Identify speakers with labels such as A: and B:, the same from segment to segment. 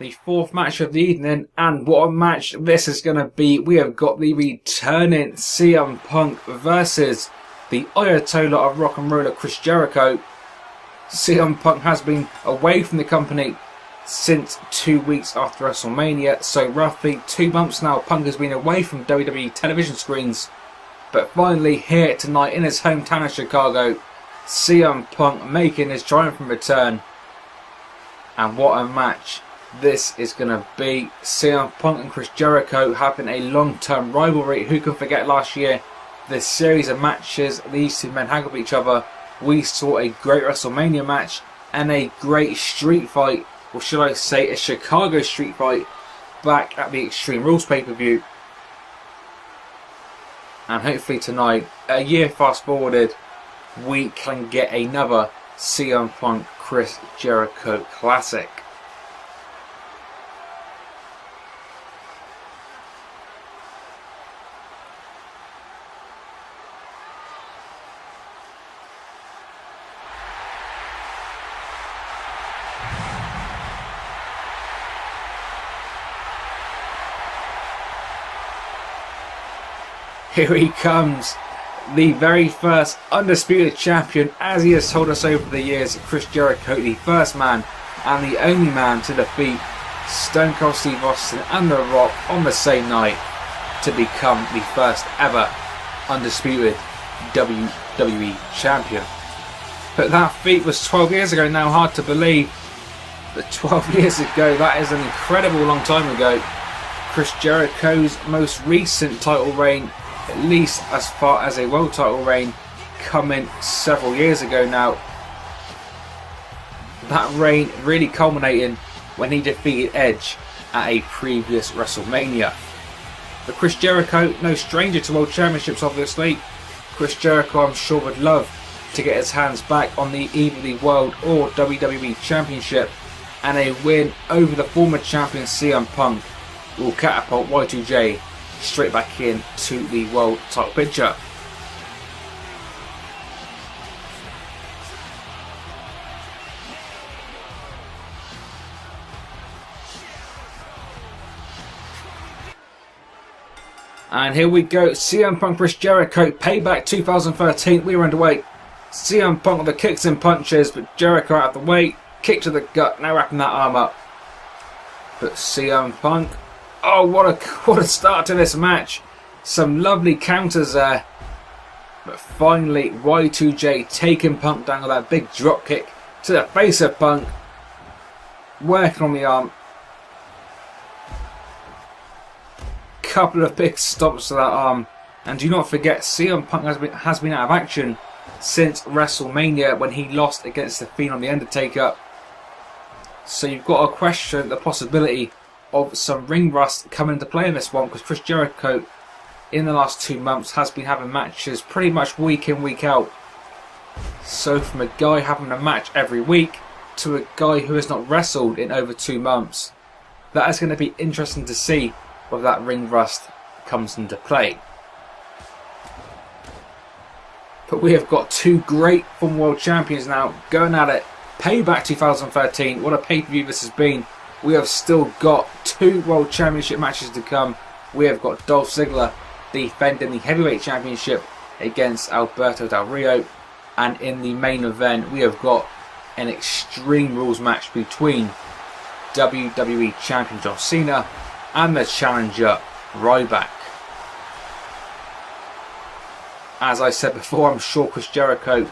A: the fourth match of the evening, and what a match this is going to be. We have got the returning CM Punk versus the Ayatollah of Rock and Roller, Chris Jericho. CM Punk has been away from the company since 2 weeks after WrestleMania, so roughly 2 months now Punk has been away from WWE television screens, but finally here tonight in his hometown of Chicago, CM Punk making his triumphant return. And what a match this is going to be. CM Punk and Chris Jericho having a long-term rivalry. Who can forget last year, this series of matches these two men had with each other. We saw a great WrestleMania match and a great street fight, or should I say a Chicago street fight, back at the Extreme Rules pay-per-view. And hopefully tonight, a year fast forwarded, we can get another CM Punk Chris Jericho classic. Here he comes, the very first undisputed champion, as he has told us over the years, Chris Jericho, the first man and the only man to defeat Stone Cold Steve Austin and The Rock on the same night to become the first ever undisputed WWE champion. But that feat was 12 years ago now, hard to believe. But 12 years ago, that is an incredible long time ago. Chris Jericho's most recent title reign, at least as far as a world title reign, coming several years ago now. That reign really culminating when he defeated Edge at a previous WrestleMania. But Chris Jericho, no stranger to world championships obviously. Chris Jericho, I'm sure, would love to get his hands back on either the World or WWE Championship, and a win over the former champion CM Punk will catapult Y2J straight back into the world title picture. And here we go, CM Punk Chris Jericho, Payback 2013, we were underway. CM Punk with the kicks and punches, but Jericho out of the way, kick to the gut, now wrapping that arm up. But CM Punk, oh, what a start to this match. Some lovely counters there. But finally, Y2J taking Punk down with that big drop kick to the face of Punk. Working on the arm. Couple of big stomps to that arm. And do not forget, CM Punk has been out of action since WrestleMania when he lost against the Fiend on The Undertaker. So you've got to question the possibility of some ring rust coming into play in this one, because Chris Jericho in the last 2 months has been having matches pretty much week in, week out. So from a guy having a match every week to a guy who has not wrestled in over 2 months, that is going to be interesting to see whether that ring rust comes into play. But we have got 2 great former world champions now going at it. Payback 2013, what a pay-per-view this has been. We have still got 2 World Championship matches to come. We have got Dolph Ziggler defending the Heavyweight Championship against Alberto Del Rio. And in the main event, we have got an Extreme Rules match between WWE Champion John Cena and the challenger Ryback. As I said before, I'm sure Chris Jericho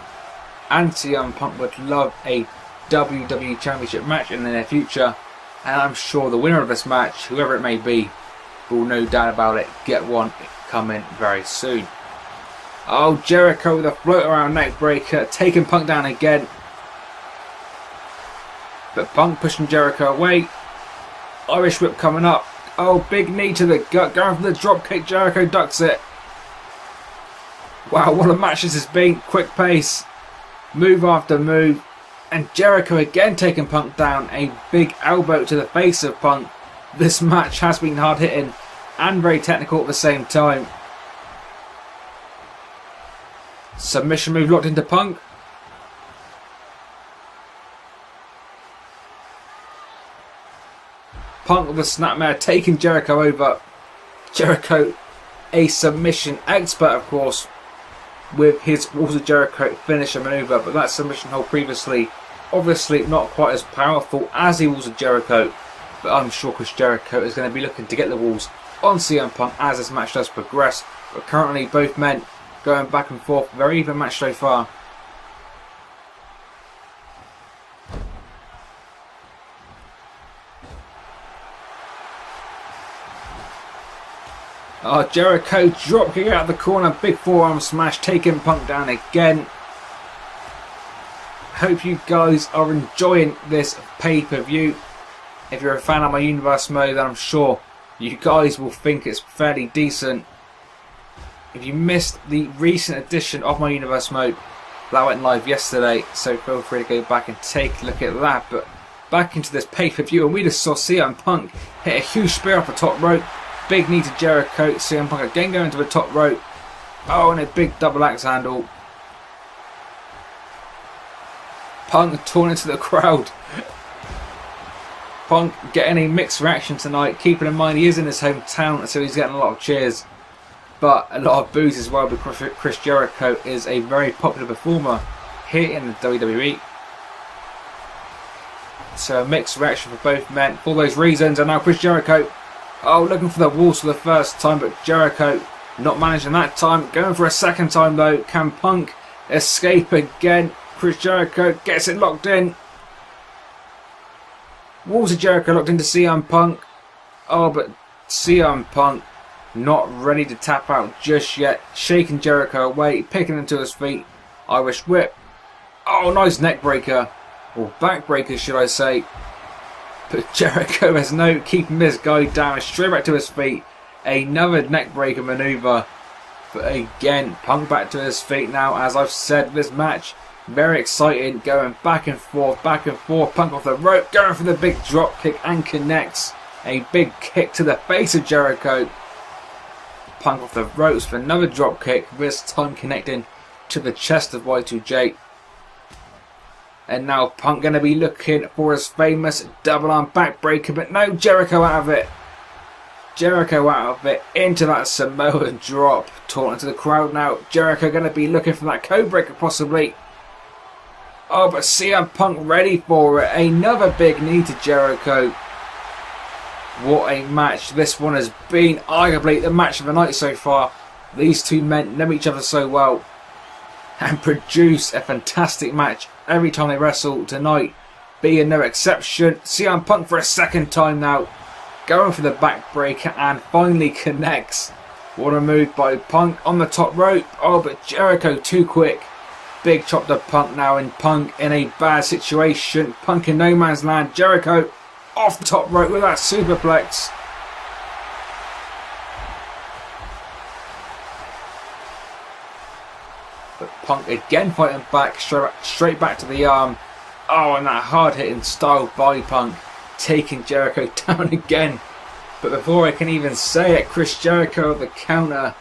A: and CM Punk would love a WWE Championship match in the near future. And I'm sure the winner of this match, whoever it may be, will no doubt about it get one coming very soon. Oh, Jericho with a float around neck breaker, taking Punk down again. But Punk pushing Jericho away. Irish whip coming up. Oh, big knee to the gut, going for the drop kick. Jericho ducks it. Wow, what a match this has been. Quick pace, move after move. And Jericho again taking Punk down. A big elbow to the face of Punk. This match has been hard hitting and very technical at the same time. Submission move locked into Punk. Punk with a snapmare, taking Jericho over. Jericho, a submission expert, of course, with his Walls of Jericho finisher maneuver, but that submission hold previously, obviously not quite as powerful as the Walls of Jericho, but I'm sure Chris Jericho is going to be looking to get the Walls on CM Punk as this match does progress. But currently both men going back and forth, very even match so far. Oh, Jericho drop kick out of the corner, big forearm smash, taking Punk down again. Hope you guys are enjoying this pay-per-view. If you're a fan of my Universe mode, then I'm sure you guys will think it's fairly decent. If you missed the recent edition of my Universe mode, that went live yesterday, so feel free to go back and take a look at that. But back into this pay-per-view, and we just saw CM Punk hit a huge spear off the top rope. Big knee to Jericho. CM Punk again going to the top rope. Oh, and a big double axe handle. Punk torn into the crowd. Punk getting a mixed reaction tonight. Keeping in mind he is in his hometown, so he's getting a lot of cheers. But a lot of boos as well, because Chris Jericho is a very popular performer here in the WWE. So a mixed reaction for both men for those reasons. And now Chris Jericho, oh, looking for the Walls for the first time, but Jericho not managing that time. Going for a second time though. Can Punk escape again? Chris Jericho gets it locked in. Walls of Jericho locked into CM Punk. Oh, but CM Punk not ready to tap out just yet. Shaking Jericho away, picking him to his feet. Irish whip. Oh, nice neck breaker. Or back breaker, should I say. But Jericho has no keeping this guy down. Straight back to his feet. Another neck breaker maneuver. But again, Punk back to his feet now. As I've said, this match very exciting. Going back and forth, back and forth. Punk off the rope. Going for the big drop kick and connects. A big kick to the face of Jericho. Punk off the ropes for another drop kick. This time connecting to the chest of Y2J. And now Punk going to be looking for his famous double arm backbreaker, but no, Jericho out of it. Jericho out of it into that Samoan drop. Torn into the crowd now. Jericho going to be looking for that code breaker possibly. Oh, but CM Punk ready for it. Another big knee to Jericho. What a match this one has been. Arguably the match of the night so far. These two men know each other so well and produce a fantastic match every time they wrestle, tonight being no exception. CM Punk for a second time now. Going for the backbreaker and finally connects. What a move by Punk on the top rope. Oh, but Jericho too quick. Big chop to Punk now, and Punk in a bad situation. Punk in no man's land. Jericho off the top rope with that superplex. But Punk again fighting back, straight back to the arm. Oh, and that hard hitting style by Punk, taking Jericho down again. But before I can even say it, Chris Jericho the counter.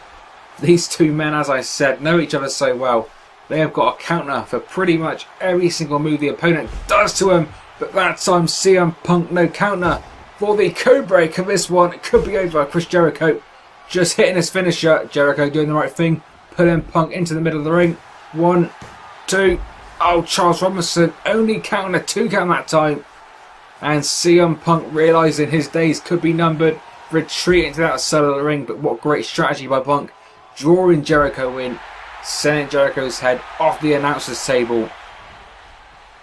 A: These two men, as I said, know each other so well. They have got a counter for pretty much every single move the opponent does to him. But that time CM Punk no counter for the code breaker. This one could be over. Chris Jericho just hitting his finisher. Jericho doing the right thing, putting Punk into the middle of the ring. 1, 2. Oh, Charles Robinson only counting a 2 count that time. And CM Punk realising his days could be numbered, retreating to that side of the ring. But what great strategy by Punk, drawing Jericho in, sending Jericho's head off the announcer's table.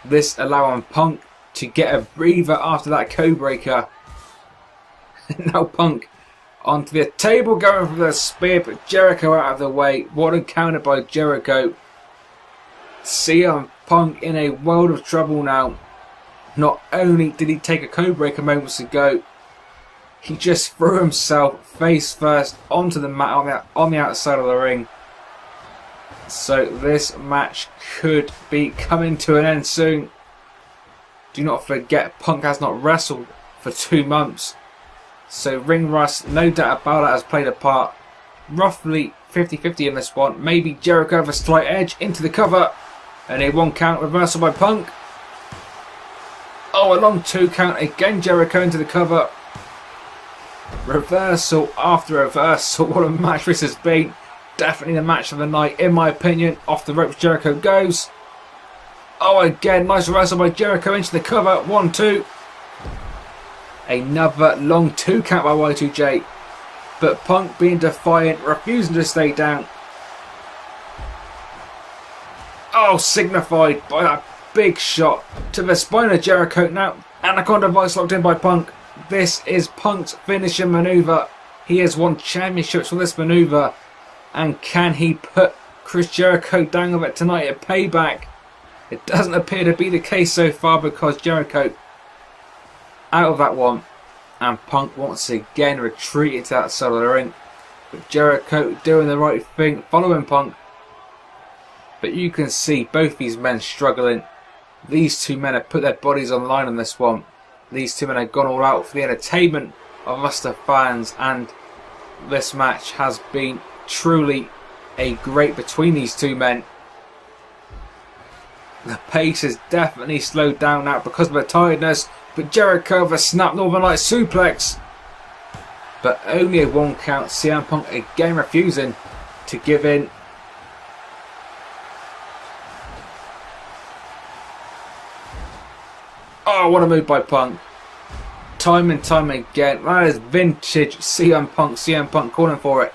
A: This allowing Punk to get a breather after that code breaker. Now Punk onto the table, going for the spear, but Jericho out of the way. What a counter by Jericho. CM Punk in a world of trouble now. Not only did he take a code breaker moments ago, he just threw himself face first onto the mat on the outside of the ring. So this match could be coming to an end soon. Do not forget, Punk has not wrestled for 2 months. So ring rust, no doubt about it, has played a part. Roughly 50-50 in this one. Maybe Jericho with a slight edge into the cover. And a 1 count reversal by Punk. Oh, a long 2 count. Again Jericho into the cover. Reversal after reversal. What a match this has been. Definitely the match of the night, in my opinion. Off the ropes, Jericho goes. Oh, again, nice reversal by Jericho into the cover. 1-2. Another long 2 count by Y2J. But Punk, being defiant, refusing to stay down. Oh, signified by that big shot to the spine of Jericho. Now, Anaconda Vice locked in by Punk. This is Punk's finishing manoeuvre. He has won championships with this manoeuvre. And can he put Chris Jericho down with it tonight at Payback? It doesn't appear to be the case so far, because Jericho out of that one. And Punk once again retreated to that side of the ring. But Jericho doing the right thing, following Punk. But you can see both these men struggling. These two men have put their bodies on the line on this one. These two men have gone all out for the entertainment of us, the fans. And this match has been truly a great between these two men. The pace is definitely slowed down now because of the tiredness. But Jericho with a snap Northern Light suplex. But only a 1 count. CM Punk again refusing to give in. Oh, what a move by Punk. Time and time again. That is vintage CM Punk. CM Punk calling for it.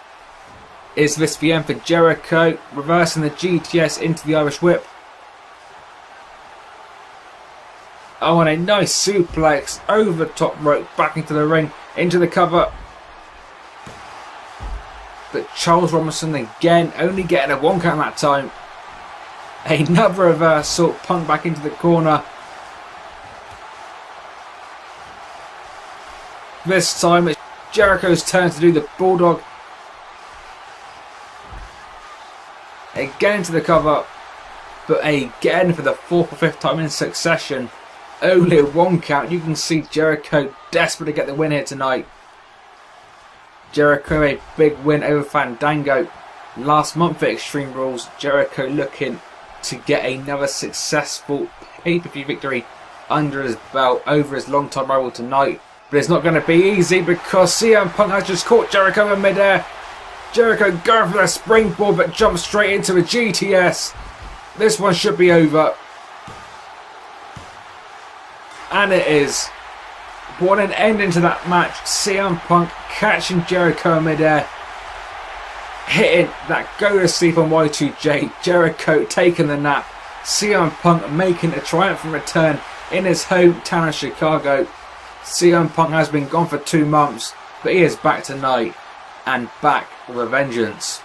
A: Is this the end for Jericho? Reversing the GTS into the Irish Whip. Oh, and a nice suplex over the top rope, back into the ring, into the cover. But Charles Robinson again, only getting a 1 count that time. Another reversal, Punk back into the corner. This time it's Jericho's turn to do the Bulldog. Again into the cover. But again for the 4th or 5th time in succession. Only a 1 count. You can see Jericho desperate to get the win here tonight. Jericho a big win over Fandango. Last month at Extreme Rules, Jericho looking to get another successful pay-per-view victory under his belt over his long-time rival tonight. But it's not going to be easy because CM Punk has just caught Jericho in midair. Jericho going for the springboard but jumps straight into a GTS. This one should be over. And it is. What an ending to that match. CM Punk catching Jericho in midair. Hitting that go to sleep on Y2J. Jericho taking the nap. CM Punk making a triumphant return in his hometown of Chicago. CM Punk has been gone for 2 months, but he is back tonight and back with a vengeance.